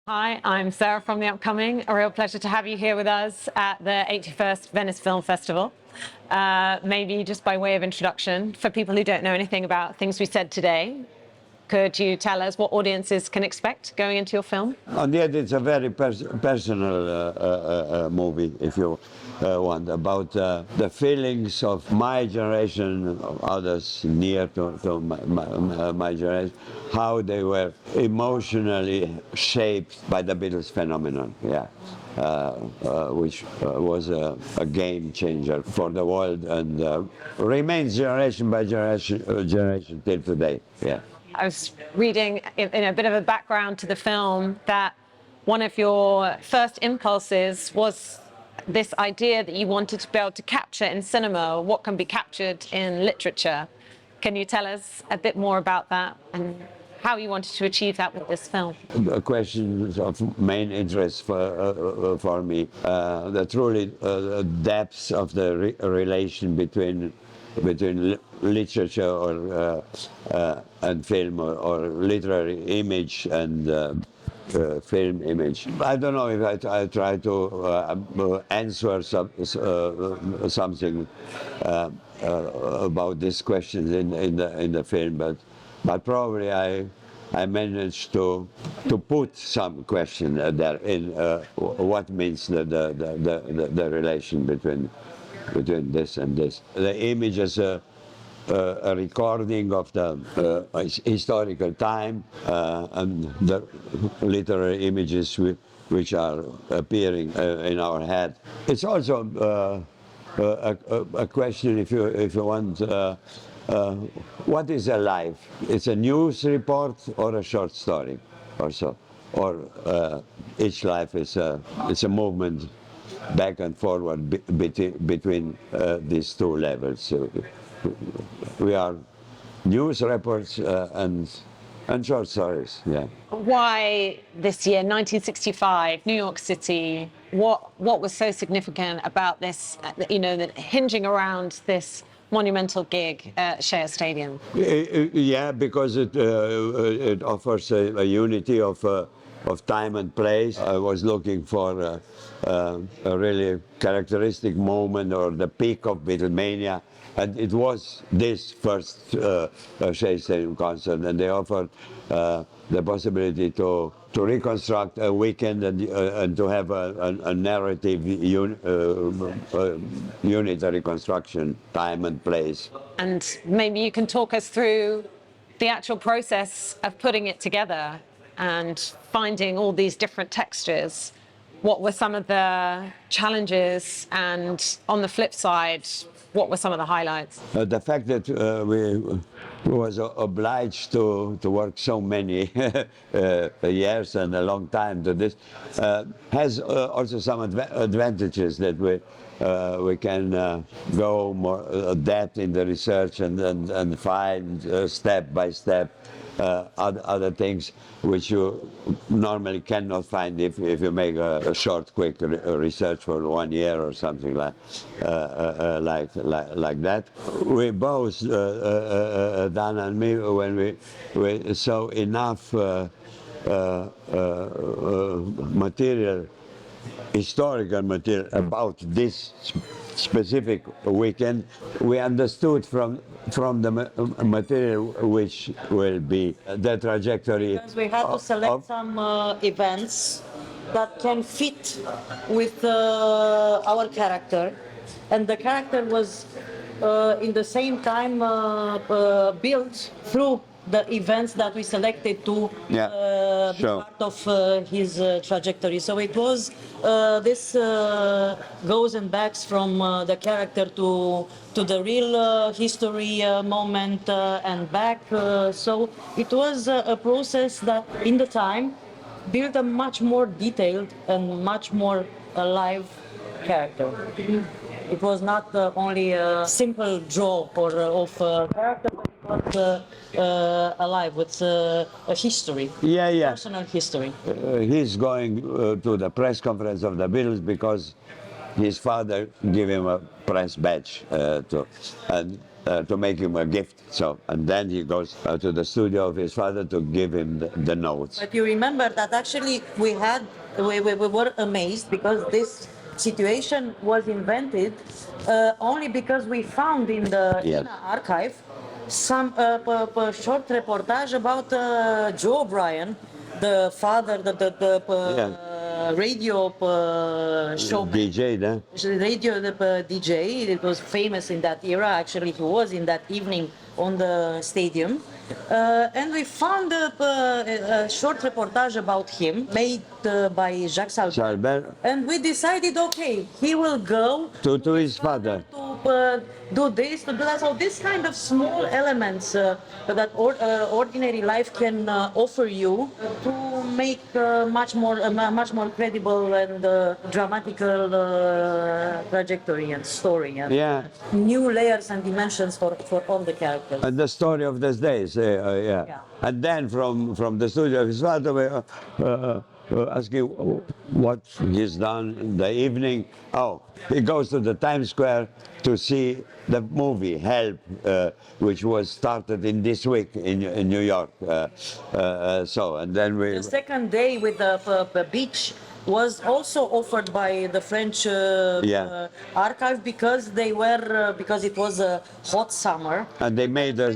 Hi, I'm Sarah from The Upcoming. A real pleasure to have you here with us at the 81st Venice Film Festival. Maybe just by way of introduction, for people who don't know anything about things we said today, could you tell us what audiences can expect going into your film? And yet it's a very personal movie, if you want, about the feelings of my generation, of others near to my generation, how they were emotionally shaped by the Beatles phenomenon, which was a game changer for the world and remains generation by generation till today. Yeah. I was reading in a bit of a background to the film that one of your first impulses was this idea that you wanted to be able to capture in cinema what can be captured in literature. Can you tell us a bit more about that and how you wanted to achieve that with this film? Questions of main interest for me, the truly depths of the relation between literature and film, or literary image and film image. I don't know if I try to answer something about these questions in the film, but probably I managed to put some question there in what means the relation between this and this. The image is a recording of the historical time and the literary images which are appearing in our head. It's also a question, if you want, what is a life? It's a news report or a short story or so, or each life is it's a movement back and forward between these two levels. We are news reports and short stories. Yeah. Why this year, 1965, New York City? What was so significant about this? That hinging around this monumental gig at Shea Stadium. Yeah, because it offers a unity of time and place. I was looking for a really characteristic moment or the peak of Beatlemania, and it was this first Shea Stadium concert, and they offered the possibility to reconstruct a weekend and to have a narrative unitary construction, time and place. And maybe you can talk us through the actual process of putting it together and finding all these different textures. What were some of the challenges, and on the flip side, what were some of the highlights? The fact that we was obliged to work so many years and a long time to this has also some advantages, that we can go more depth in the research and find step by step other things which you normally cannot find if you make a short, quick research for 1 year or something like that. We both, Dan and me, when we saw enough material, historical material about this specific weekend, we understood from the material which will be the trajectory. Because we had to select some events that can fit with our character, and the character was in the same time built through the events that we selected to be part of his trajectory. So it was this goes and backs from the character to the real history moment and back. So it was a process that in the time built a much more detailed and much more alive character. It was not only a simple draw of character, but it was alive with a history, personal history. He's going to the press conference of the Beatles because his father gave him a press badge to make him a gift. So, and then he goes to the studio of his father to give him the notes. But you remember that actually we were amazed because this situation was invented only because we found in the Yes. INA archive some short reportage about Joe O'Brien, the father, radio showman. DJ, né? Radio DJ. It was famous in that era. Actually, he was in that evening on the stadium. And we found a short reportage about him made by Jacques Salbert. Salbert. And we decided, okay, he will go To his father. to do this, to do that. So this kind of small elements that ordinary life can offer you to make much more credible and dramatical trajectory and story and Yeah. new layers and dimensions for all the characters. And the story of these days, yeah. Yeah. And then from the studio of his father, we asking what he's done in the evening. Oh, he goes to the Times Square to see the movie Help, which was started in this week in New York. So, and then we. The second day with the beach was also offered by the French Yeah. archive because because it was a hot summer. And they made a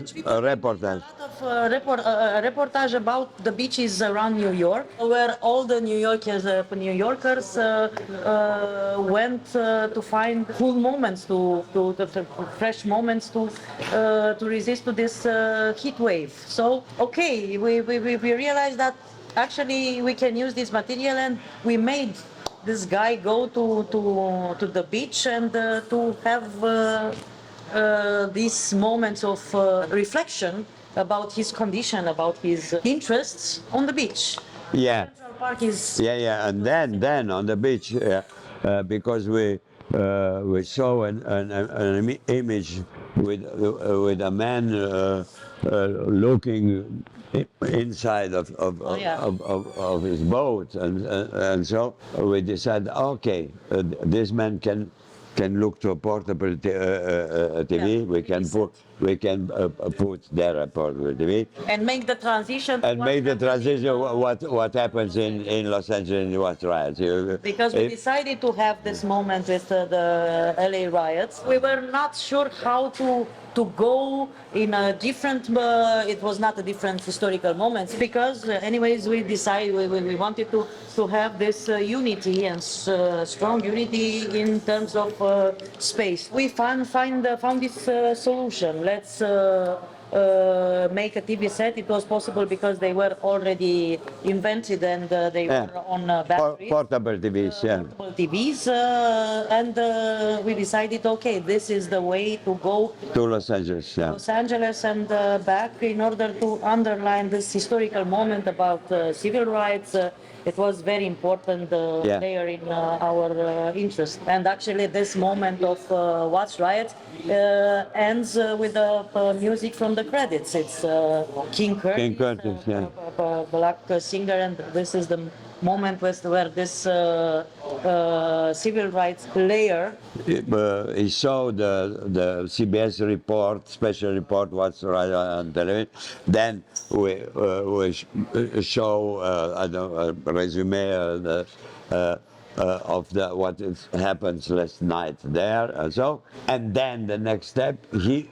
reportage. A lot of reportage about the beaches around New York, where all the New Yorkers went to find cool moments, to fresh moments to resist to this heat wave. So okay, we realized that actually we can use this material, and we made this guy go to the beach and to have these moments of reflection about his condition, about his interests on the beach. Yeah. Central Park is Yeah, and then on the beach, because we saw an image with a man looking inside of his boat, and so we decided, okay, this man can look to a portable TV. Yeah. We can put there a portable TV. and make the transition. to And what make the happens transition what happens in Los Angeles in what riots. Because we decided to have this moment with the LA riots. We were not sure how to go in a different, it was not a different historical moments, because anyways we decided we wanted to have this unity and strong unity in terms of space. We found this solution. Let's make a TV set. It was possible because they were already invented and they were on batteries. Portable TVs, yeah. Portable TVs, and we decided, okay, this is the way to go To Los Angeles, yeah. Los Angeles and back in order to underline this historical moment about civil rights. It was very important Yeah. layer in our interest. And actually this moment of Watch Riot ends with the music from the credits. It's King Curtis, King Curtis, yeah. black singer, and this is the moment where this civil rights layer. He saw the CBS report, special report, what's right on television. Then we show I don't know, a resume of what happens last night there, and so. And then the next step, he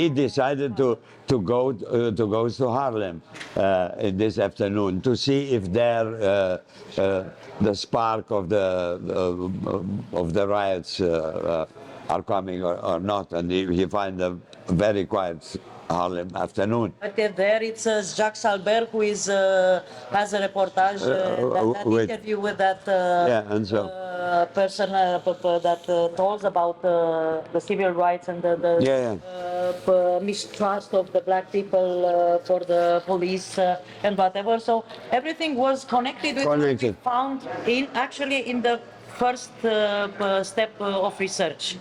decided to go to Harlem in this afternoon to see if there the spark of the riots are coming or not, and he find a very quiet Harlem afternoon. But there it's Jacques Salbert who is has a reportage, that with- interview with that Yeah, and so. person that talks about the civil rights and the Yeah, mistrust of the black people for the police and whatever. So everything was connected with what we Connected. found in the first step of research.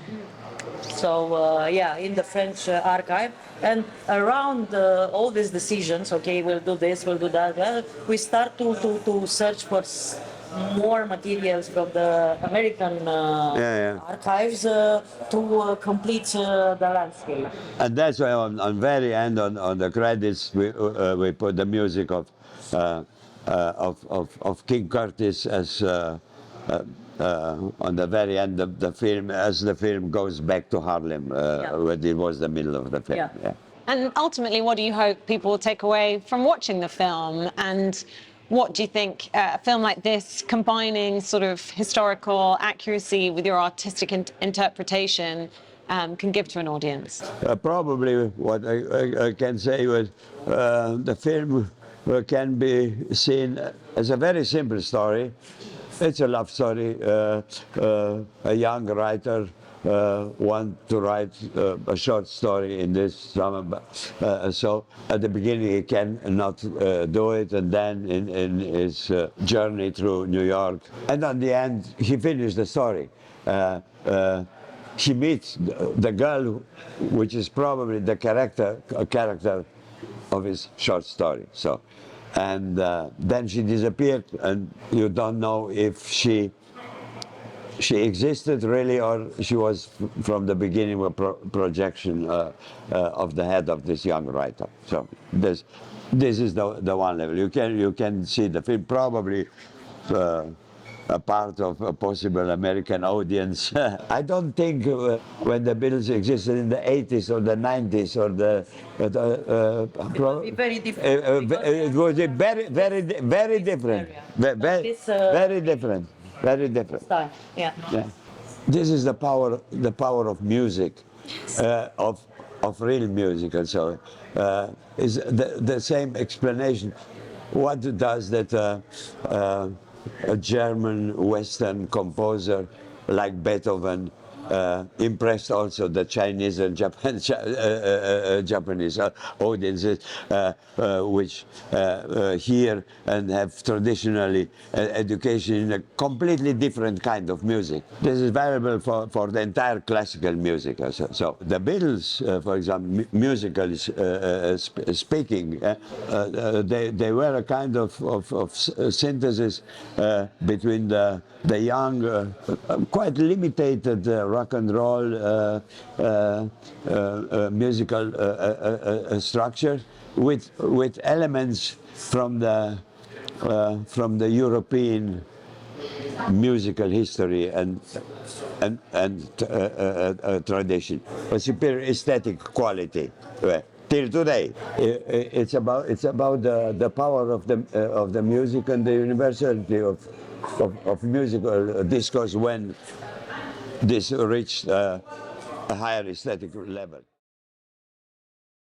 So yeah, in the French archive, and around all these decisions, okay, we'll do this, we'll do that. We start to search for more materials from the American Yeah. archives to complete the landscape. And that's why on very end on the credits we put the music of King Curtis as on the very end of the film, as the film goes back to Harlem, when it was the middle of the film. Yeah. And ultimately, what do you hope people will take away from watching the film? And what do you think a film like this, combining sort of historical accuracy with your artistic interpretation, can give to an audience? Probably what I can say was the film can be seen as a very simple story. It's a love story. A young writer want to write a short story in this summer, so at the beginning he cannot do it, and then in his journey through New York, and at the end he finished the story. He meets the girl, which is probably the character of his short story. So, and then she disappeared, and you don't know if she existed really, or she was from the beginning a projection of the head of this young writer. So this is the one level. You can see the film probably. A part of a possible American audience. I don't think when the Beatles existed in the 80s or the 90s or It would be very different. it was very different. Very different. Style. Yeah. Yeah. This is the power of music, of real music, and so is the same explanation. What does that a German Western composer like Beethoven impressed also the Chinese and Japanese audiences, which hear and have traditionally education in a completely different kind of music. This is valuable for the entire classical music. So the Beatles, for example, musically speaking, they were a kind of synthesis between the young, quite limited rock and roll musical structure with elements from the European musical history and tradition, a superior aesthetic quality. Till today, it's about the power of the music and the universality of musical discourse when this reached a higher aesthetic level.